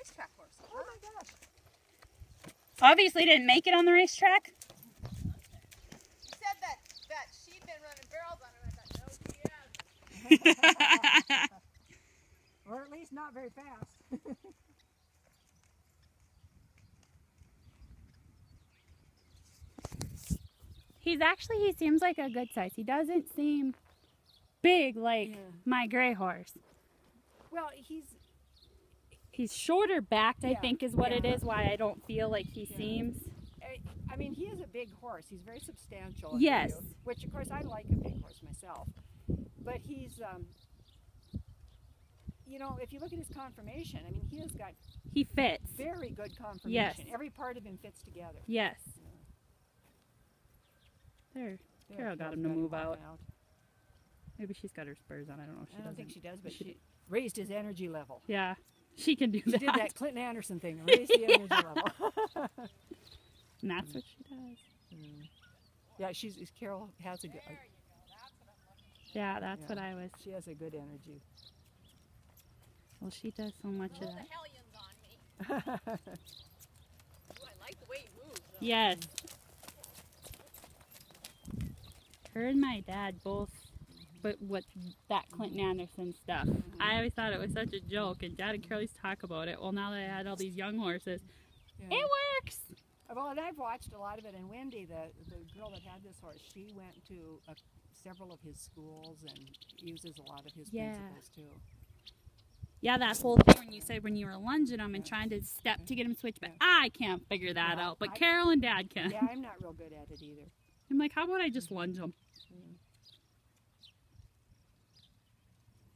racetrack horse. Oh my gosh. Obviously didn't make it on the racetrack. You said that she'd been running barrels on her. I thought, no, she has. Or at least not very fast. He seems like a good size. He doesn't seem big like my gray horse. Well, He's shorter backed, I Yeah, think is what it yeah. is, why I don't feel like he seems. I mean, he is a big horse. He's very substantial. Yes. Which, of course, I like a big horse myself. But he's, you know, if you look at his conformation, I mean, he has got He fits. very good conformation. Yes. Every part of him fits together. Yes. There. Carol got him to move out. Maybe she's got her spurs on. I don't know if she does. I don't think she does, but she raised his energy level. Yeah. She can do She that. did that Clinton Anderson thing, raised the energy level. And that's what she does. Yeah, Carol has a good. Yeah, that's what I was. She has a good energy. Well, she does so much of that. Hellions on me. Ooh, I like the way he moves. Though. Yes. Her and my dad both, but with that Clinton Anderson stuff, I always thought it was such a joke, and Dad and Carol used to talk about it. Well, now that I had all these young horses, it works! Well, and I've watched a lot of it, and Wendy, the girl that had this horse, she went to several of his schools and uses a lot of his principles too. Yeah, that whole thing when you said when you were lunging him and trying to step to get him switched, but I can't figure that out, but Carol and Dad can. Yeah, I'm not real good at it either. I'm like, how about I just lunge him?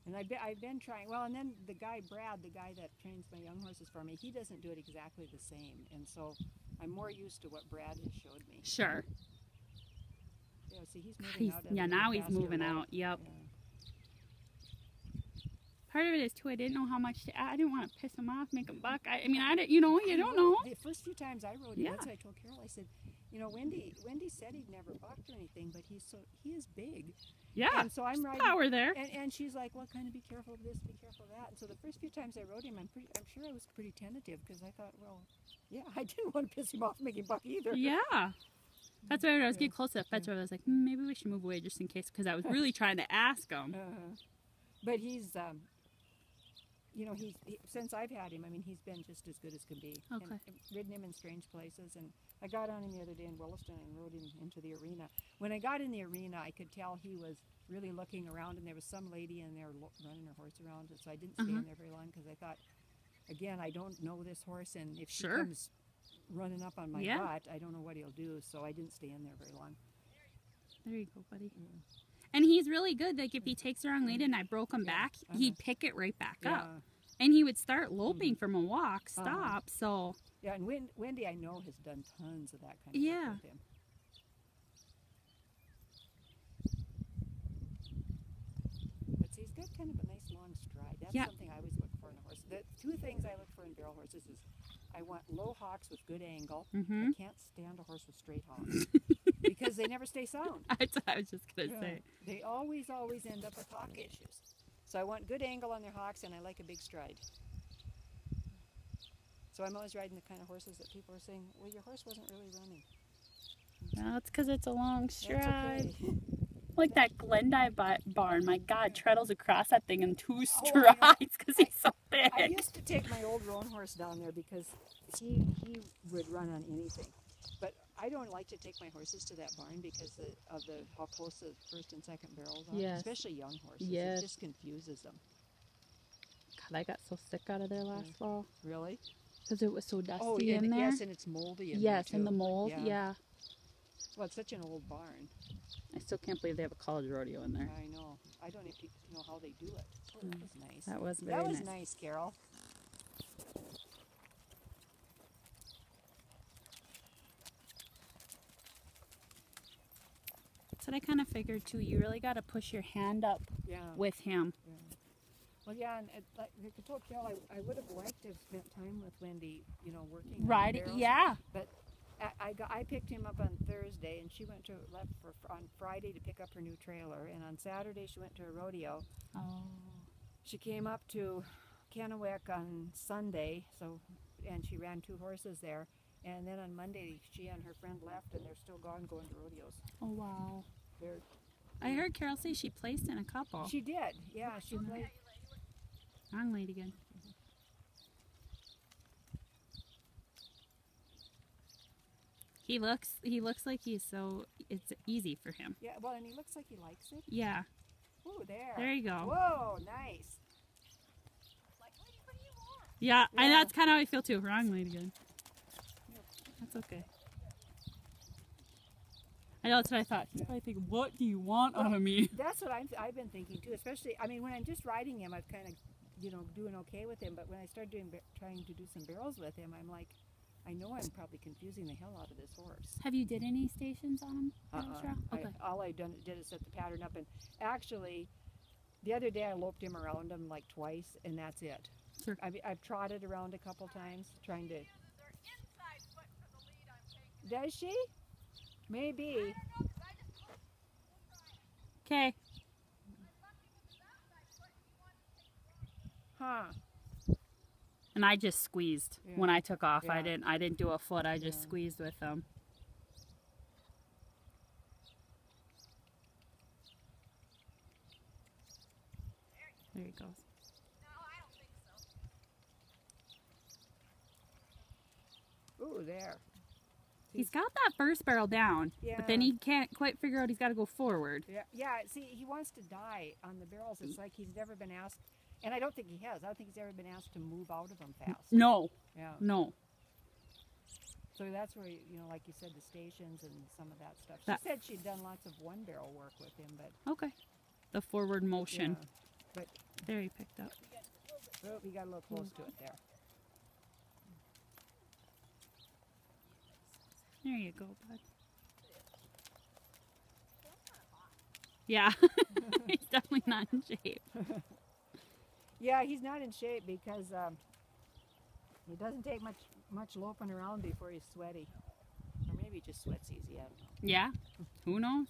And I've been trying, well, and then the guy, Brad, the guy that trains my young horses for me, he doesn't do it exactly the same. And so I'm more used to what Brad has showed me. Sure. Yeah, see, he's moving out. Yeah, now he's moving out. Yep. Yeah. Part of it is too, I didn't know how much to add. I didn't want to piss him off, make him buck. I mean, I didn't, you know, you don't know. The first few times I rode him, once I told Carol, I said, you know, Wendy said he'd never bucked or anything, but he is big. Yeah. And so I'm riding. Power there. And she's like, well, kind of be careful of this, be careful of that. And so the first few times I rode him, I'm sure I was pretty tentative because I thought, well, yeah, I didn't want to piss him off, make him buck either. Yeah. That's why when I was getting close to the fence, I was like, maybe we should move away just in case, because I was really trying to ask him. But he's, you know, since I've had him, I mean, he's been just as good as can be. Okay. And I've ridden him in strange places, and I got on him the other day in Williston and rode him into the arena. When I got in the arena, I could tell he was really looking around, and there was some lady in there running her horse around, and so I didn't stay in there very long because I thought, again, I don't know this horse, and if she comes running up on my butt, I don't know what he'll do, so I didn't stay in there very long. There you go, buddy. And he's really good. Like, if he takes the wrong lead and I broke him back, he'd pick it right back up. And he would start loping from a walk, stop, so... Yeah, and Wendy, I know, has done tons of that kind of work with him. But see, he's got kind of a nice long stride. That's something I always look for in a horse. The two things I look for in barrel horses is I want low hocks with good angle. I can't stand a horse with straight hocks because they never stay sound. That's what I was just going to say. They always end up with hock issues. So I want good angle on their hocks, and I like a big stride. So I'm always riding the kind of horses that people are saying, well, your horse wasn't really running. No, it's because it's a long stride. Okay. Like that Glendive barn. My God, Treadles across that thing in 2 strides because he's so big. I used to take my old roan horse down there because he would run on anything. But I don't like to take my horses to that barn because of how close the first and second barrels are, especially young horses. It just confuses them. God, I got so sick out of there last fall. Really? Because it was so dusty in there. Yes, and it's moldy in there too. And the mold, Well, it's such an old barn. I still can't believe they have a college rodeo in there. I know. I don't even know how they do it. Oh, that was nice. That was very nice. That was nice, Carol. That's what I kind of figured too. You really got to push your hand up with him. Yeah. Well, yeah, and like I told Carol, I would have liked to have spent time with Wendy, you know, working. Right, yeah. But I picked him up on Thursday, and she left on Friday to pick up her new trailer, and on Saturday she went to a rodeo. Oh. She came up to Kennewick on Sunday, and she ran 2 horses there. And then on Monday, she and her friend left, and they're still gone going to rodeos. Oh wow. They're, I heard Carol say she placed in a couple. she did, yeah. She played. Wrong lady again. He looks like it's easy for him. Yeah, well, and he looks like he likes it. Yeah. Ooh, there. There you go. Whoa, nice. Like, what do you want? Yeah, Yeah. and that's kind of how I feel too. Wrong lady again. That's okay. I know that's what I thought. He's probably thinking, what do you want out of me? That's what I've been thinking too. Especially, I mean, when I'm just riding him, I've kind of, doing okay with him. But when I start trying to do some barrels with him, I'm like, I know I'm probably confusing the hell out of this horse. Have you did any stations on him? Okay. All I did is set the pattern up, and actually, the other day I loped him around him like twice, and that's it. Sure. I've trotted around a couple times trying to. Their inside foot for the lead I'm taking. Does she? Maybe. I don't know, 'cause I just looked. Okay. I left him with his outside foot and he wanted to take the wrong. Huh. And I just squeezed Yeah. when I took off. Yeah. I didn't do a foot. I just Yeah. squeezed with him. There he goes. No, I don't think so. Ooh, there. He's got that first barrel down, but then Yeah. he can't quite figure out he's got to go forward. Yeah, yeah. See, he wants to die on the barrels. It's like he's never been asked, and I don't think he has. I don't think he's ever been asked to move out of them fast. No, Yeah. no. So that's where, like you said, the stations and some of that stuff. She That- said she'd done lots of one barrel work with him, but Okay. The forward motion. yeah. But There he picked up. oh, he got a little close to it there. There you go, bud. Yeah. He's definitely not in shape. Yeah, he's not in shape because it doesn't take much loping around before he's sweaty, or maybe he just sweats easy. I don't know. Yeah. Who knows?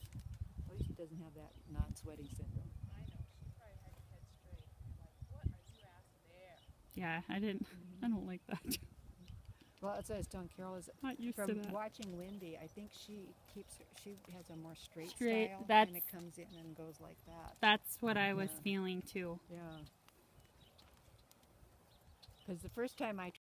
At least he doesn't have that non-sweating syndrome. I know, she probably had her head straight. Like, what are you after there? Yeah, I don't like that. Well, that's what I was telling Carol. Is Not used to from that. watching Wendy, I think she has a more straight Straight, style, that's- and it comes in and goes like that. That's what I was Yeah. feeling too. Yeah. Because the first time I